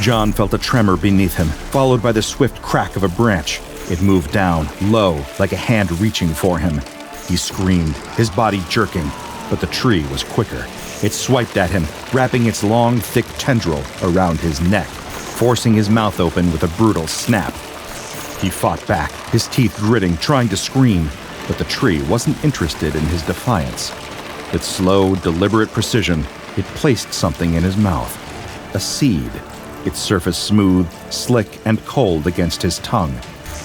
John felt a tremor beneath him, followed by the swift crack of a branch. It moved down, low, like a hand reaching for him. He screamed, his body jerking, but the tree was quicker. It swiped at him, wrapping its long, thick tendril around his neck, forcing his mouth open with a brutal snap. He fought back, his teeth gritting, trying to scream, but the tree wasn't interested in his defiance. With slow, deliberate precision, it placed something in his mouth. A seed, its surface smooth, slick, and cold against his tongue.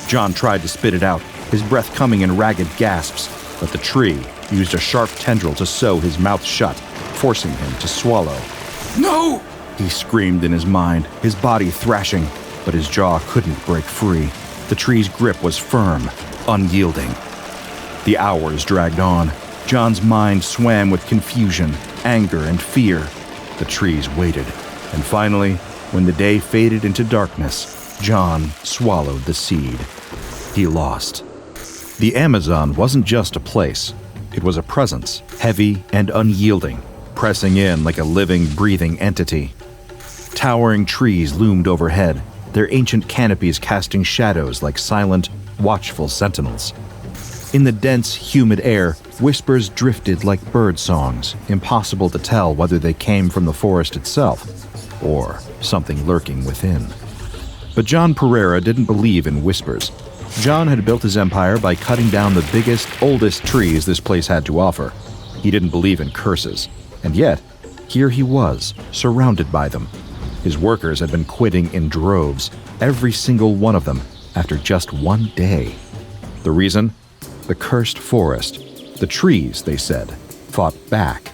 John tried to spit it out, his breath coming in ragged gasps, but the tree used a sharp tendril to sew his mouth shut, forcing him to swallow. No! He screamed in his mind, his body thrashing, but his jaw couldn't break free. The tree's grip was firm, unyielding. The hours dragged on. John's mind swam with confusion, anger, and fear. The trees waited, and finally, when the day faded into darkness, John swallowed the seed. He lost. The Amazon wasn't just a place. It was a presence, heavy and unyielding, pressing in like a living, breathing entity. Towering trees loomed overhead, their ancient canopies casting shadows like silent, watchful sentinels. In the dense, humid air, whispers drifted like bird songs, impossible to tell whether they came from the forest itself or something lurking within. But John Pereira didn't believe in whispers. John had built his empire by cutting down the biggest, oldest trees this place had to offer. He didn't believe in curses, and yet, here he was, surrounded by them. His workers had been quitting in droves, every single one of them, after just one day. The reason? The cursed forest. The trees, they said, fought back.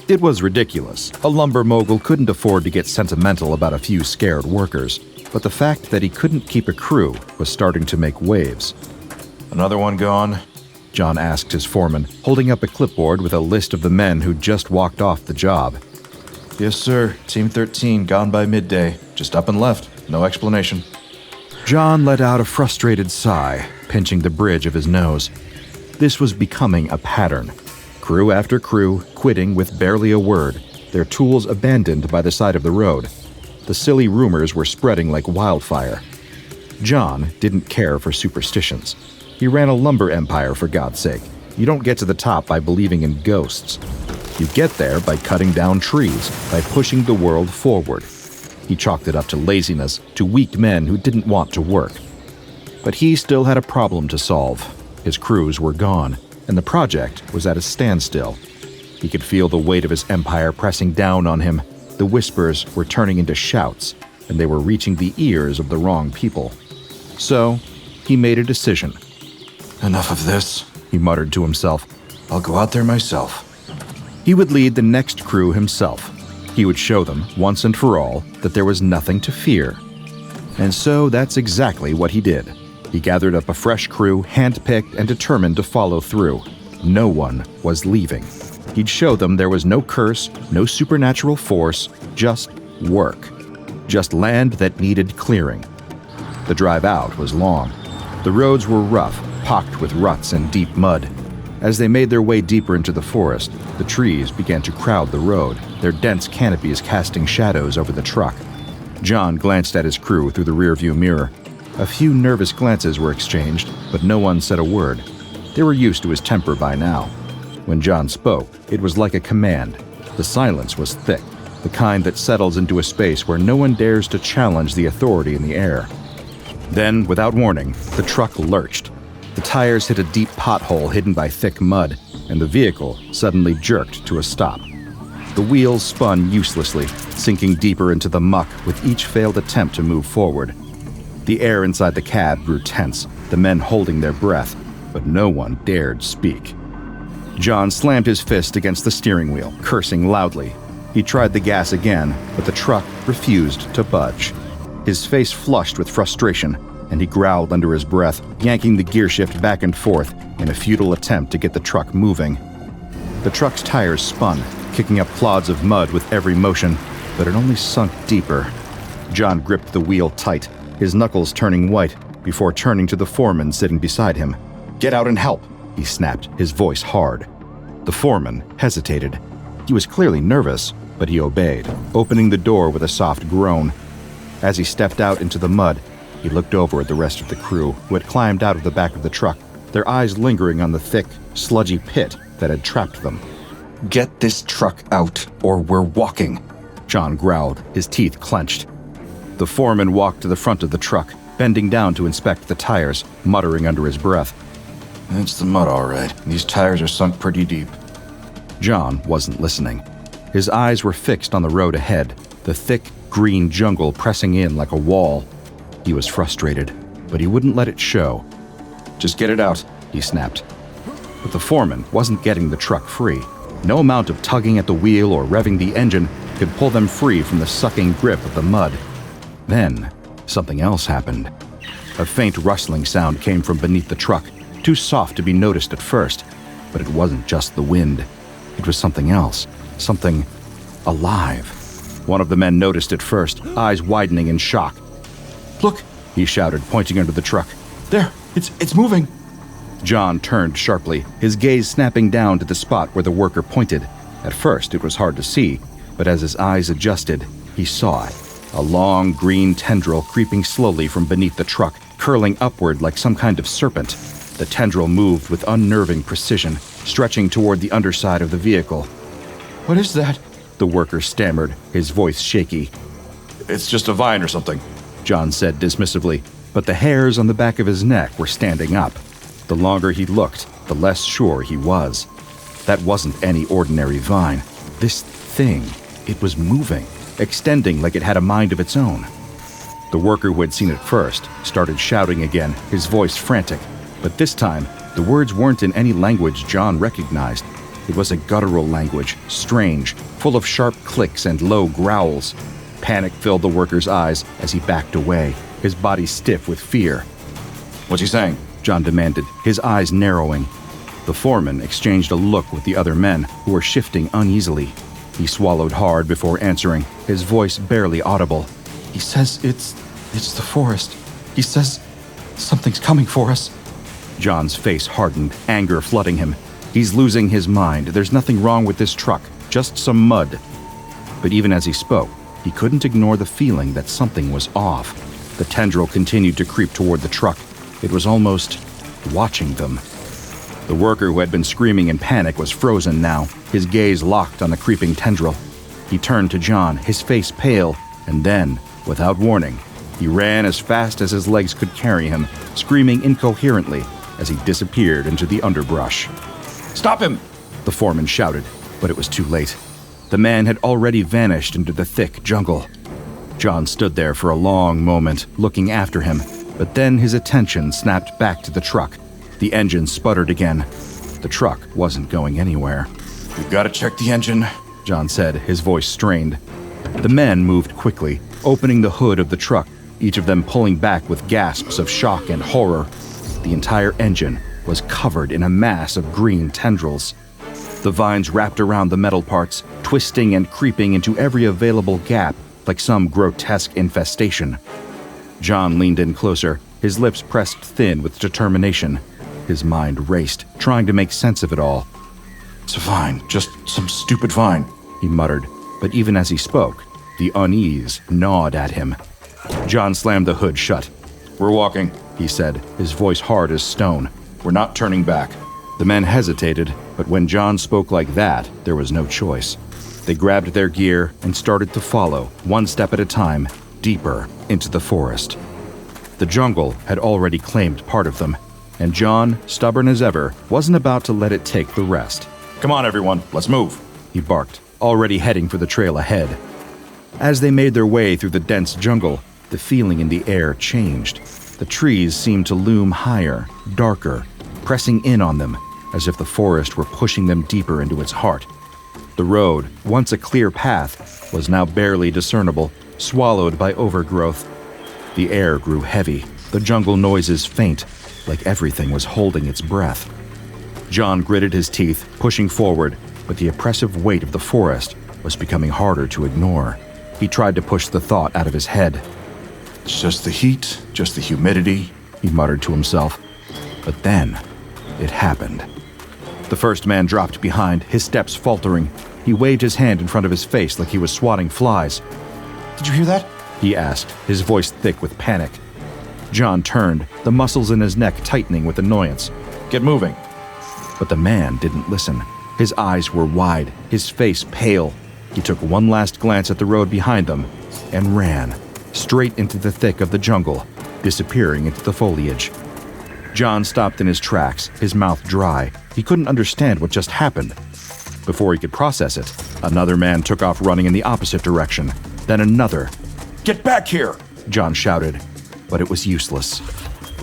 It was ridiculous. A lumber mogul couldn't afford to get sentimental about a few scared workers, but the fact that he couldn't keep a crew was starting to make waves. Another one gone? John asked his foreman, holding up a clipboard with a list of the men who'd just walked off the job. Yes, sir. Team 13, gone by midday. Just up and left. No explanation. John let out a frustrated sigh, pinching the bridge of his nose. This was becoming a pattern. Crew after crew quitting with barely a word, their tools abandoned by the side of the road. The silly rumors were spreading like wildfire. John didn't care for superstitions. He ran a lumber empire, for God's sake. You don't get to the top by believing in ghosts. You get there by cutting down trees, by pushing the world forward. He chalked it up to laziness, to weak men who didn't want to work. But he still had a problem to solve. His crews were gone, and the project was at a standstill. He could feel the weight of his empire pressing down on him. The whispers were turning into shouts, and they were reaching the ears of the wrong people. So, he made a decision. Enough of this, he muttered to himself. I'll go out there myself. He would lead the next crew himself. He would show them, once and for all, that there was nothing to fear. And so that's exactly what he did. He gathered up a fresh crew, hand-picked and determined to follow through. No one was leaving. He'd show them there was no curse, no supernatural force, just work. Just land that needed clearing. The drive out was long. The roads were rough, pocked with ruts and deep mud. As they made their way deeper into the forest, the trees began to crowd the road, their dense canopies casting shadows over the truck. John glanced at his crew through the rearview mirror. A few nervous glances were exchanged, but no one said a word. They were used to his temper by now. When John spoke, it was like a command. The silence was thick, the kind that settles into a space where no one dares to challenge the authority in the air. Then, without warning, the truck lurched. The tires hit a deep pothole hidden by thick mud, and the vehicle suddenly jerked to a stop. The wheels spun uselessly, sinking deeper into the muck with each failed attempt to move forward. The air inside the cab grew tense, the men holding their breath, but no one dared speak. John slammed his fist against the steering wheel, cursing loudly. He tried the gas again, but the truck refused to budge. His face flushed with frustration, and he growled under his breath, yanking the gearshift back and forth in a futile attempt to get the truck moving. The truck's tires spun, kicking up clods of mud with every motion, but it only sunk deeper. John gripped the wheel tight, his knuckles turning white, before turning to the foreman sitting beside him. "Get out and help," he snapped, his voice hard. The foreman hesitated. He was clearly nervous, but he obeyed, opening the door with a soft groan. As he stepped out into the mud, he looked over at the rest of the crew who had climbed out of the back of the truck, their eyes lingering on the thick, sludgy pit that had trapped them. Get this truck out, or we're walking, John growled, his teeth clenched. The foreman walked to the front of the truck, bending down to inspect the tires, muttering under his breath. It's the mud, all right. These tires are sunk pretty deep. John wasn't listening. His eyes were fixed on the road ahead, the thick, green jungle pressing in like a wall. He was frustrated, but he wouldn't let it show. Just get it out, he snapped. But the foreman wasn't getting the truck free. No amount of tugging at the wheel or revving the engine could pull them free from the sucking grip of the mud. Then, something else happened. A faint rustling sound came from beneath the truck, too soft to be noticed at first, but it wasn't just the wind. It was something else, something alive. One of the men noticed it first, eyes widening in shock. Look, he shouted, pointing under the truck. There, it's moving. John turned sharply, his gaze snapping down to the spot where the worker pointed. At first, it was hard to see, but as his eyes adjusted, he saw it. A long green tendril creeping slowly from beneath the truck, curling upward like some kind of serpent. The tendril moved with unnerving precision, stretching toward the underside of the vehicle. What is that? The worker stammered, his voice shaky. It's just a vine or something, John said dismissively, but the hairs on the back of his neck were standing up. The longer he looked, the less sure he was. That wasn't any ordinary vine. This thing, it was moving, extending like it had a mind of its own. The worker who had seen it first started shouting again, his voice frantic. But this time, the words weren't in any language John recognized. It was a guttural language, strange, full of sharp clicks and low growls. Panic filled the worker's eyes as he backed away, his body stiff with fear. What's he saying? John demanded, his eyes narrowing. The foreman exchanged a look with the other men, who were shifting uneasily. He swallowed hard before answering, his voice barely audible. He says it's the forest. He says something's coming for us. John's face hardened, anger flooding him. He's losing his mind. There's nothing wrong with this truck, just some mud. But even as he spoke, he couldn't ignore the feeling that something was off. The tendril continued to creep toward the truck. It was almost watching them. The worker who had been screaming in panic was frozen now, his gaze locked on the creeping tendril. He turned to John, his face pale, and then, without warning, he ran as fast as his legs could carry him, screaming incoherently as he disappeared into the underbrush. Stop him! The foreman shouted, but it was too late. The man had already vanished into the thick jungle. John stood there for a long moment, looking after him, but then his attention snapped back to the truck. The engine sputtered again. The truck wasn't going anywhere. We've got to check the engine, John said, his voice strained. The men moved quickly, opening the hood of the truck, each of them pulling back with gasps of shock and horror. The entire engine was covered in a mass of green tendrils. The vines wrapped around the metal parts, twisting and creeping into every available gap like some grotesque infestation. John leaned in closer, his lips pressed thin with determination. His mind raced, trying to make sense of it all. It's a vine, just some stupid vine, he muttered, but even as he spoke, the unease gnawed at him. John slammed the hood shut. We're walking, he said, his voice hard as stone. We're not turning back. The men hesitated, but when John spoke like that, there was no choice. They grabbed their gear and started to follow, one step at a time, deeper into the forest. The jungle had already claimed part of them, and John, stubborn as ever, wasn't about to let it take the rest. Come on, everyone, let's move, he barked, already heading for the trail ahead. As they made their way through the dense jungle, the feeling in the air changed. The trees seemed to loom higher, darker, pressing in on them, as if the forest were pushing them deeper into its heart. The road, once a clear path, was now barely discernible, swallowed by overgrowth. The air grew heavy, the jungle noises faint, like everything was holding its breath. John gritted his teeth, pushing forward, but the oppressive weight of the forest was becoming harder to ignore. He tried to push the thought out of his head. It's just the heat, just the humidity, he muttered to himself. But then, it happened. The first man dropped behind, his steps faltering. He waved his hand in front of his face like he was swatting flies. Did you hear that? he asked, his voice thick with panic. John turned, the muscles in his neck tightening with annoyance. Get moving. But the man didn't listen. His eyes were wide, his face pale. He took one last glance at the road behind them and ran, straight into the thick of the jungle, disappearing into the foliage. John stopped in his tracks, his mouth dry. He couldn't understand what just happened. Before he could process it, another man took off running in the opposite direction. Then another. Get back here! John shouted, but it was useless.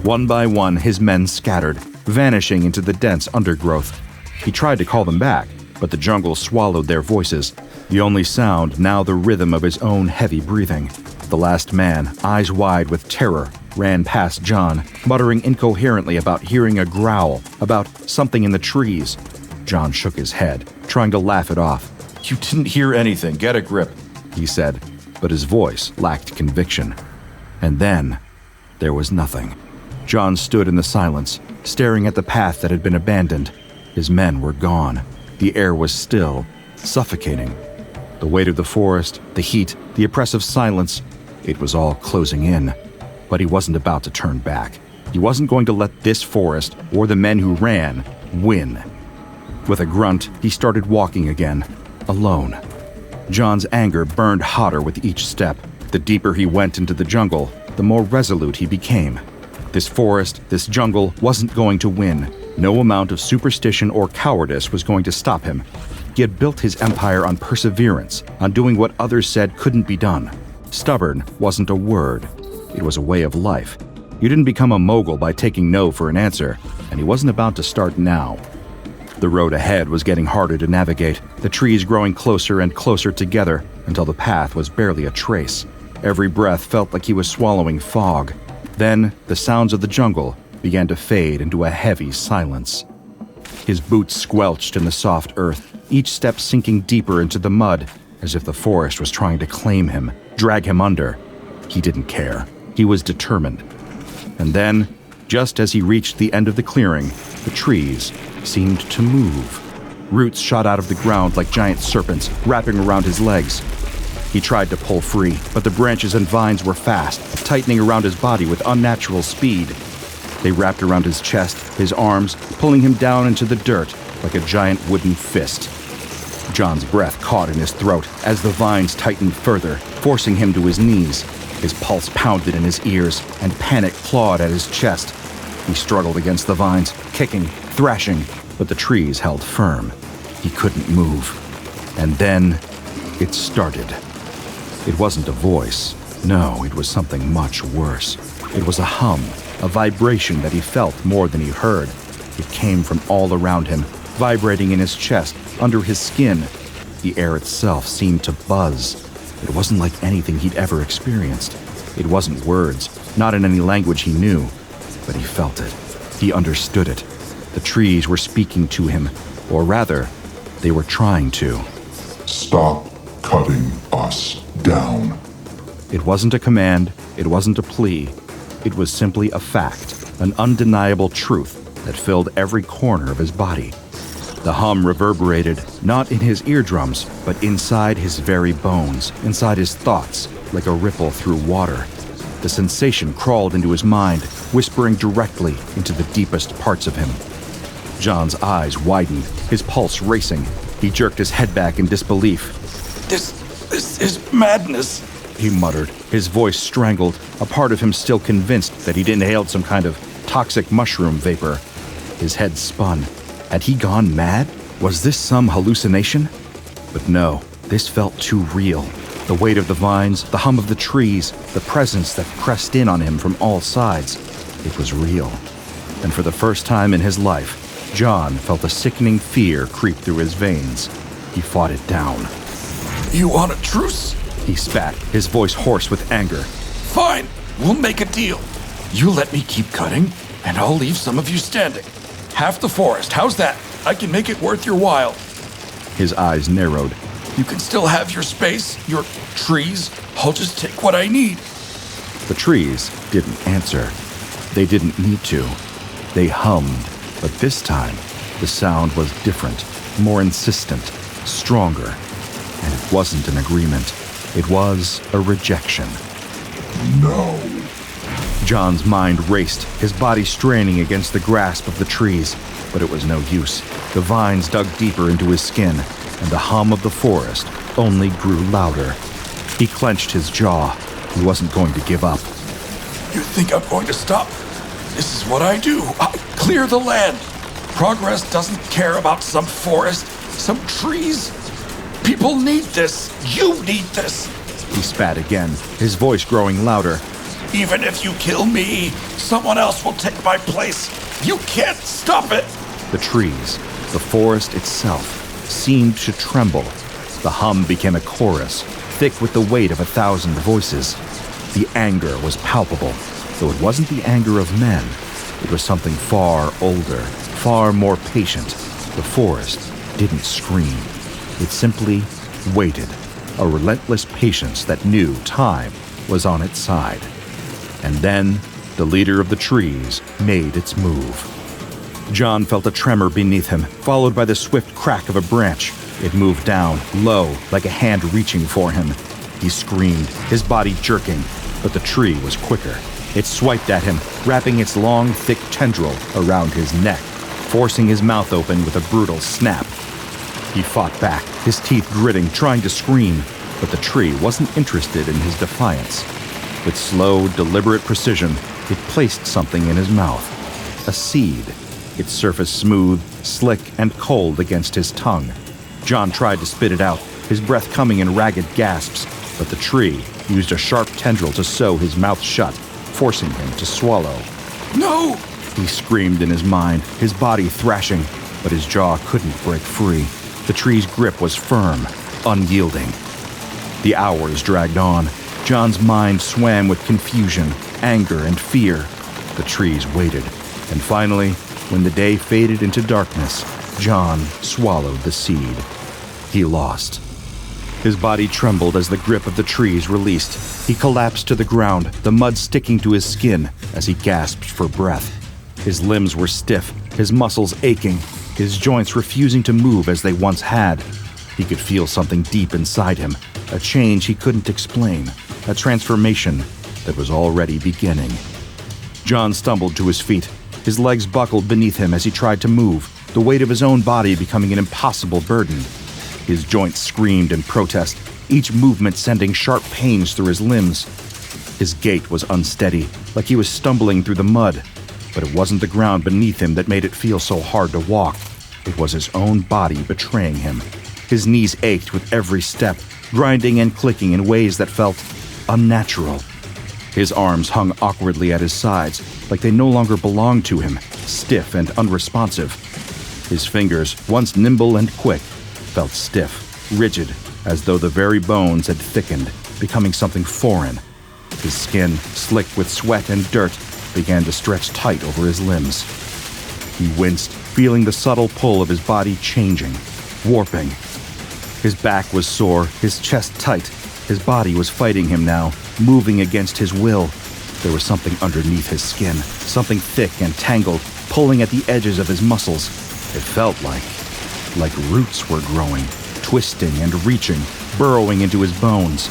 One by one, his men scattered, vanishing into the dense undergrowth. He tried to call them back, but the jungle swallowed their voices, the only sound now the rhythm of his own heavy breathing. The last man, eyes wide with terror, ran past John, muttering incoherently about hearing a growl, about something in the trees. John shook his head, trying to laugh it off. You didn't hear anything. Get a grip, he said, but his voice lacked conviction. And then, there was nothing. John stood in the silence, staring at the path that had been abandoned. His men were gone. The air was still, suffocating. The weight of the forest, the heat, the oppressive silence, it was all closing in. But he wasn't about to turn back. He wasn't going to let this forest, or the men who ran, win. With a grunt, he started walking again, alone. John's anger burned hotter with each step. The deeper he went into the jungle, the more resolute he became. This forest, this jungle, wasn't going to win. No amount of superstition or cowardice was going to stop him. He had built his empire on perseverance, on doing what others said couldn't be done. Stubborn wasn't a word. It was a way of life. You didn't become a mogul by taking no for an answer, and he wasn't about to start now. The road ahead was getting harder to navigate, the trees growing closer and closer together until the path was barely a trace. Every breath felt like he was swallowing fog. Then, the sounds of the jungle began to fade into a heavy silence. His boots squelched in the soft earth, each step sinking deeper into the mud, as if the forest was trying to claim him, drag him under. He didn't care. He was determined. And then, just as he reached the end of the clearing, the trees seemed to move. Roots shot out of the ground like giant serpents, wrapping around his legs. He tried to pull free, but the branches and vines were fast, tightening around his body with unnatural speed. They wrapped around his chest, his arms, pulling him down into the dirt like a giant wooden fist. John's breath caught in his throat as the vines tightened further, forcing him to his knees. His pulse pounded in his ears, and panic clawed at his chest. He struggled against the vines, kicking, thrashing, but the trees held firm. He couldn't move. And then, it started. It wasn't a voice. No, it was something much worse. It was a hum, a vibration that he felt more than he heard. It came from all around him, vibrating in his chest, under his skin. The air itself seemed to buzz. It wasn't like anything he'd ever experienced. It wasn't words, not in any language he knew, but he felt it. He understood it. The trees were speaking to him, or rather, they were trying to. Stop cutting us down. It wasn't a command, it wasn't a plea. It was simply a fact, an undeniable truth that filled every corner of his body. The hum reverberated, not in his eardrums, but inside his very bones, inside his thoughts, like a ripple through water. The sensation crawled into his mind, whispering directly into the deepest parts of him. John's eyes widened, his pulse racing. He jerked his head back in disbelief. This is madness, he muttered, his voice strangled, a part of him still convinced that he'd inhaled some kind of toxic mushroom vapor. His head spun. Had he gone mad? Was this some hallucination? But no, this felt too real. The weight of the vines, the hum of the trees, the presence that pressed in on him from all sides. It was real. And for the first time in his life, John felt a sickening fear creep through his veins. He fought it down. You want a truce? He spat, his voice hoarse with anger. Fine, we'll make a deal. You let me keep cutting, and I'll leave some of you standing. Half the forest, how's that? I can make it worth your while. His eyes narrowed. You can still have your space, your trees. I'll just take what I need. The trees didn't answer. They didn't need to. They hummed, but this time, the sound was different, more insistent, stronger. And it wasn't an agreement. It was a rejection. No. John's mind raced, his body straining against the grasp of the trees, but it was no use. The vines dug deeper into his skin, and the hum of the forest only grew louder. He clenched his jaw. He wasn't going to give up. You think I'm going to stop? This is what I do. I clear the land. Progress doesn't care about some forest, some trees. People need this. You need this. He spat again, his voice growing louder. Even if you kill me, someone else will take my place. You can't stop it. The trees, the forest itself, seemed to tremble. The hum became a chorus, thick with the weight of 1,000 voices. The anger was palpable, though it wasn't the anger of men. It was something far older, far more patient. The forest didn't scream. It simply waited, a relentless patience that knew time was on its side. And then, the leader of the trees made its move. John felt a tremor beneath him, followed by the swift crack of a branch. It moved down, low, like a hand reaching for him. He screamed, his body jerking, but the tree was quicker. It swiped at him, wrapping its long, thick tendril around his neck, forcing his mouth open with a brutal snap. He fought back, his teeth gritting, trying to scream, but the tree wasn't interested in his defiance. With slow, deliberate precision, it placed something in his mouth. A seed. Its surface smooth, slick, and cold against his tongue. John tried to spit it out, his breath coming in ragged gasps, but the tree used a sharp tendril to sew his mouth shut, forcing him to swallow. No! He screamed in his mind, his body thrashing, but his jaw couldn't break free. The tree's grip was firm, unyielding. The hours dragged on. John's mind swam with confusion, anger, and fear. The trees waited, and finally, when the day faded into darkness, John swallowed the seed. He lost. His body trembled as the grip of the trees released. He collapsed to the ground, the mud sticking to his skin as he gasped for breath. His limbs were stiff, his muscles aching, his joints refusing to move as they once had. He could feel something deep inside him, a change he couldn't explain, a transformation that was already beginning. John stumbled to his feet. His legs buckled beneath him as he tried to move, the weight of his own body becoming an impossible burden. His joints screamed in protest, each movement sending sharp pains through his limbs. His gait was unsteady, like he was stumbling through the mud, but it wasn't the ground beneath him that made it feel so hard to walk. It was his own body betraying him. His knees ached with every step, grinding and clicking in ways that felt unnatural. His arms hung awkwardly at his sides, like they no longer belonged to him, stiff and unresponsive. His fingers, once nimble and quick, felt stiff, rigid, as though the very bones had thickened, becoming something foreign. His skin, slick with sweat and dirt, began to stretch tight over his limbs. He winced, feeling the subtle pull of his body changing, warping. His back was sore, his chest tight. His body was fighting him now, moving against his will. There was something underneath his skin, something thick and tangled, pulling at the edges of his muscles. It felt like roots were growing, twisting and reaching, burrowing into his bones.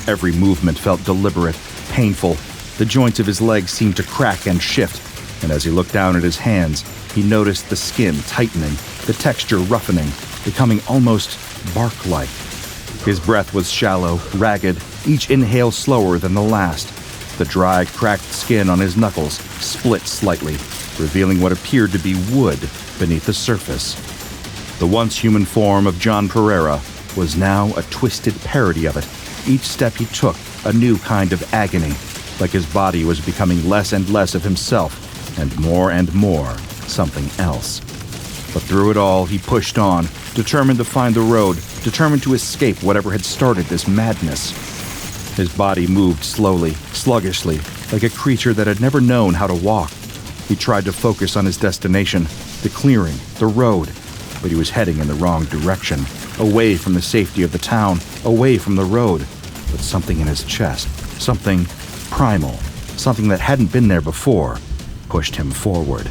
Every movement felt deliberate, painful. The joints of his legs seemed to crack and shift, and as he looked down at his hands, he noticed the skin tightening, the texture roughening, becoming almost bark-like. His breath was shallow, ragged, each inhale slower than the last. The dry, cracked skin on his knuckles split slightly, revealing what appeared to be wood beneath the surface. The once human form of John Pereira was now a twisted parody of it. Each step he took, a new kind of agony, like his body was becoming less and less of himself, and more something else. But through it all, he pushed on, determined to find the road, determined to escape whatever had started this madness. His body moved slowly, sluggishly, like a creature that had never known how to walk. He tried to focus on his destination, the clearing, the road, but he was heading in the wrong direction, away from the safety of the town, away from the road. But something in his chest, something primal, something that hadn't been there before, pushed him forward.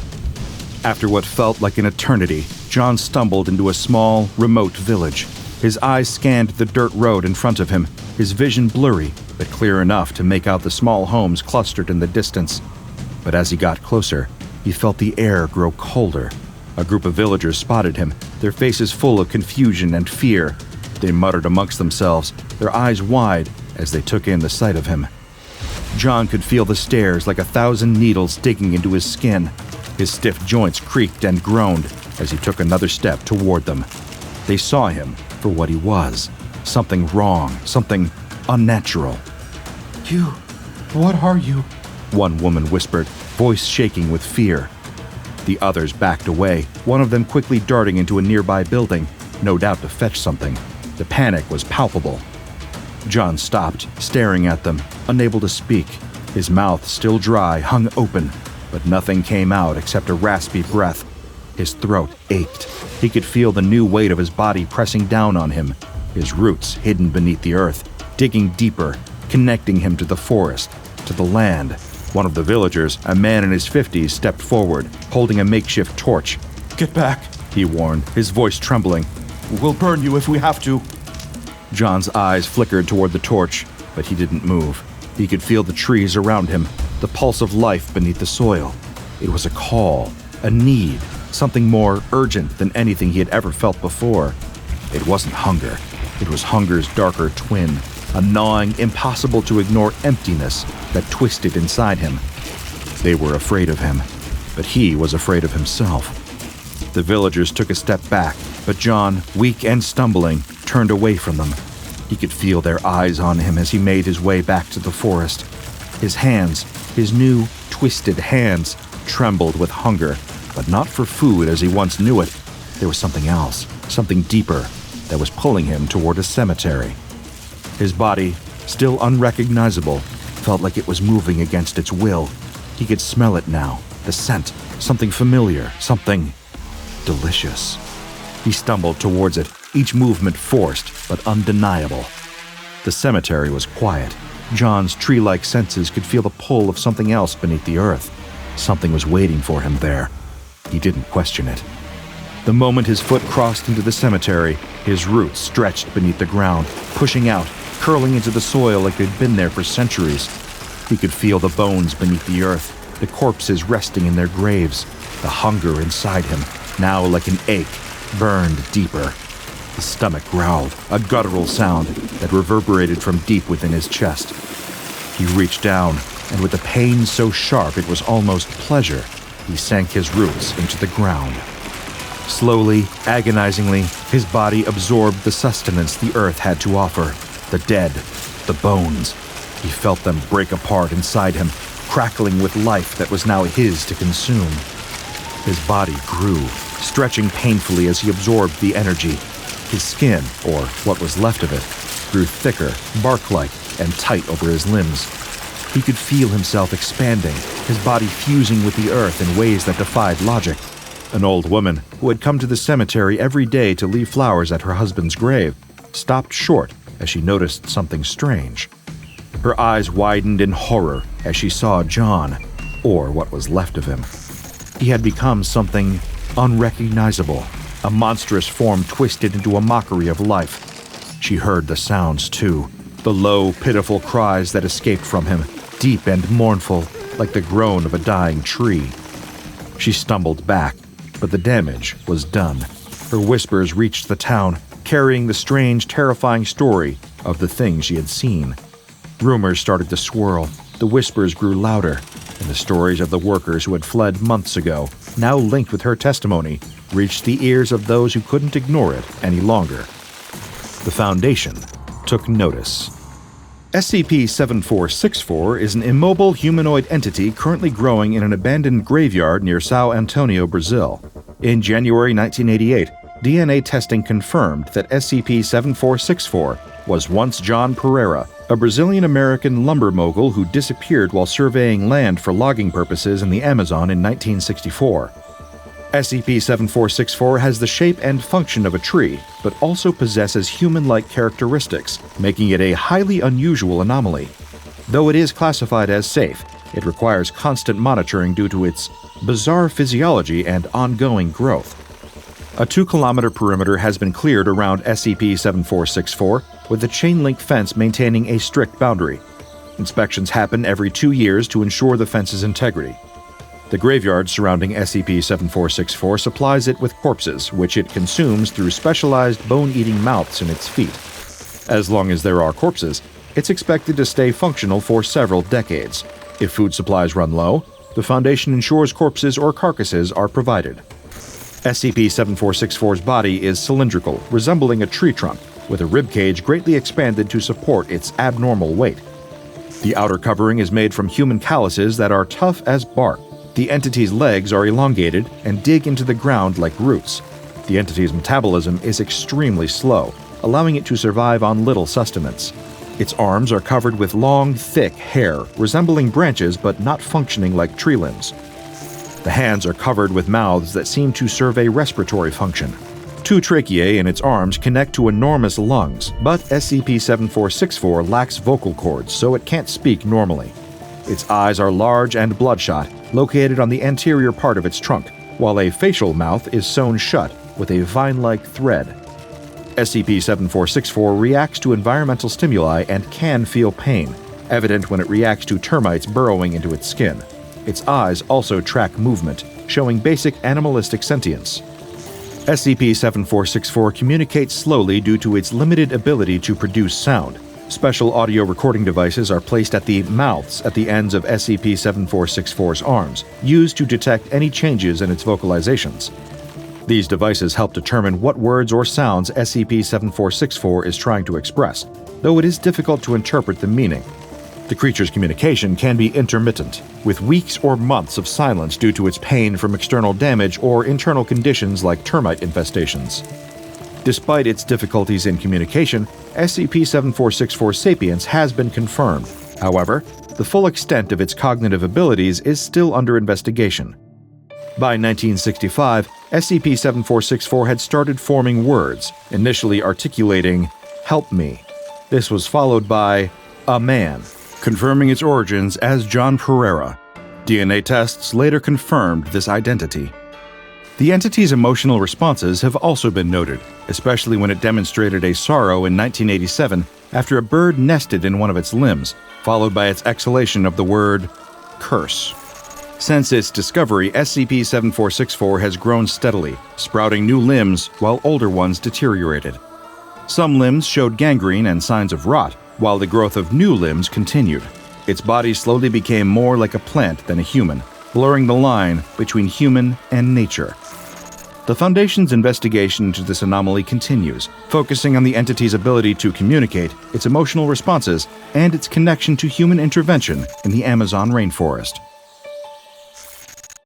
After what felt like an eternity, John stumbled into a small, remote village. His eyes scanned the dirt road in front of him, his vision blurry, but clear enough to make out the small homes clustered in the distance. But as he got closer, he felt the air grow colder. A group of villagers spotted him, their faces full of confusion and fear. They muttered amongst themselves, their eyes wide as they took in the sight of him. John could feel the stares like 1,000 needles digging into his skin. His stiff joints creaked and groaned as he took another step toward them. They saw him for what he was. Something wrong, something unnatural. What are you? One woman whispered, voice shaking with fear. The others backed away, one of them quickly darting into a nearby building, no doubt to fetch something. The panic was palpable. John stopped, staring at them, unable to speak. His mouth, still dry, hung open, but nothing came out except a raspy breath. His throat ached. He could feel the new weight of his body pressing down on him, his roots hidden beneath the earth, digging deeper, connecting him to the forest, to the land. One of the villagers, a man in his 50s, stepped forward, holding a makeshift torch. Get back, he warned, his voice trembling. We'll burn you if we have to. John's eyes flickered toward the torch, but he didn't move. He could feel the trees around him, the pulse of life beneath the soil. It was a call, a need, something more urgent than anything he had ever felt before. It wasn't hunger. It was hunger's darker twin, a gnawing, impossible-to-ignore emptiness that twisted inside him. They were afraid of him, but he was afraid of himself. The villagers took a step back, but John, weak and stumbling, turned away from them. He could feel their eyes on him as he made his way back to the forest. His hands, his new, twisted hands, trembled with hunger, but not for food as he once knew it. There was something else, something deeper, that was pulling him toward a cemetery. His body, still unrecognizable, felt like it was moving against its will. He could smell it now, the scent, something familiar, something delicious. He stumbled towards it, each movement forced but undeniable. The cemetery was quiet. John's tree-like senses could feel the pull of something else beneath the earth. Something was waiting for him there. He didn't question it. The moment his foot crossed into the cemetery, his roots stretched beneath the ground, pushing out, curling into the soil like they'd been there for centuries. He could feel the bones beneath the earth, the corpses resting in their graves, the hunger inside him, now like an ache, burned deeper. His stomach growled, a guttural sound that reverberated from deep within his chest. He reached down, and with a pain so sharp it was almost pleasure, he sank his roots into the ground. Slowly, agonizingly, his body absorbed the sustenance the earth had to offer, the dead, the bones. He felt them break apart inside him, crackling with life that was now his to consume. His body grew, stretching painfully as he absorbed the energy. His skin, or what was left of it, grew thicker, bark-like, and tight over his limbs. He could feel himself expanding, his body fusing with the earth in ways that defied logic. An old woman, who had come to the cemetery every day to leave flowers at her husband's grave, stopped short as she noticed something strange. Her eyes widened in horror as she saw John, or what was left of him. He had become something unrecognizable, a monstrous form twisted into a mockery of life. She heard the sounds, too, the low, pitiful cries that escaped from him, deep and mournful, like the groan of a dying tree. She stumbled back, but the damage was done. Her whispers reached the town, carrying the strange, terrifying story of the things she had seen. Rumors started to swirl, the whispers grew louder, and the stories of the workers who had fled months ago, now linked with her testimony, reached the ears of those who couldn't ignore it any longer. The Foundation took notice. SCP-7464 is an immobile humanoid entity currently growing in an abandoned graveyard near São Antonio, Brazil. In January 1988, DNA testing confirmed that SCP-7464 was once John Pereira, a Brazilian-American lumber mogul who disappeared while surveying land for logging purposes in the Amazon in 1964. SCP-7464 has the shape and function of a tree, but also possesses human-like characteristics, making it a highly unusual anomaly. Though it is classified as safe, it requires constant monitoring due to its bizarre physiology and ongoing growth. A 2-kilometer perimeter has been cleared around SCP-7464, with a chain-link fence maintaining a strict boundary. Inspections happen every 2 years to ensure the fence's integrity. The graveyard surrounding SCP-7464 supplies it with corpses, which it consumes through specialized bone-eating mouths in its feet. As long as there are corpses, it's expected to stay functional for several decades. If food supplies run low, the Foundation ensures corpses or carcasses are provided. SCP-7464's body is cylindrical, resembling a tree trunk, with a rib cage greatly expanded to support its abnormal weight. The outer covering is made from human calluses that are tough as bark. The entity's legs are elongated and dig into the ground like roots. The entity's metabolism is extremely slow, allowing it to survive on little sustenance. Its arms are covered with long, thick hair, resembling branches but not functioning like tree limbs. The hands are covered with mouths that seem to serve a respiratory function. 2 tracheae in its arms connect to enormous lungs, but SCP-7464 lacks vocal cords, so it can't speak normally. Its eyes are large and bloodshot, located on the anterior part of its trunk, while a facial mouth is sewn shut with a vine-like thread. SCP-7464 reacts to environmental stimuli and can feel pain, evident when it reacts to termites burrowing into its skin. Its eyes also track movement, showing basic animalistic sentience. SCP-7464 communicates slowly due to its limited ability to produce sound. Special audio recording devices are placed at the mouths at the ends of SCP-7464's arms, used to detect any changes in its vocalizations. These devices help determine what words or sounds SCP-7464 is trying to express, though it is difficult to interpret the meaning. The creature's communication can be intermittent, with weeks or months of silence due to its pain from external damage or internal conditions like termite infestations. Despite its difficulties in communication, SCP-7464 sapience has been confirmed. However, the full extent of its cognitive abilities is still under investigation. By 1965, SCP-7464 had started forming words, initially articulating, "Help me." This was followed by, "A man," confirming its origins as John Pereira. DNA tests later confirmed this identity. The entity's emotional responses have also been noted, especially when it demonstrated a sorrow in 1987 after a bird nested in one of its limbs, followed by its exhalation of the word curse. Since its discovery, SCP-7464 has grown steadily, sprouting new limbs while older ones deteriorated. Some limbs showed gangrene and signs of rot, while the growth of new limbs continued. Its body slowly became more like a plant than a human, blurring the line between human and nature. The Foundation's investigation into this anomaly continues, focusing on the entity's ability to communicate, its emotional responses, and its connection to human intervention in the Amazon rainforest.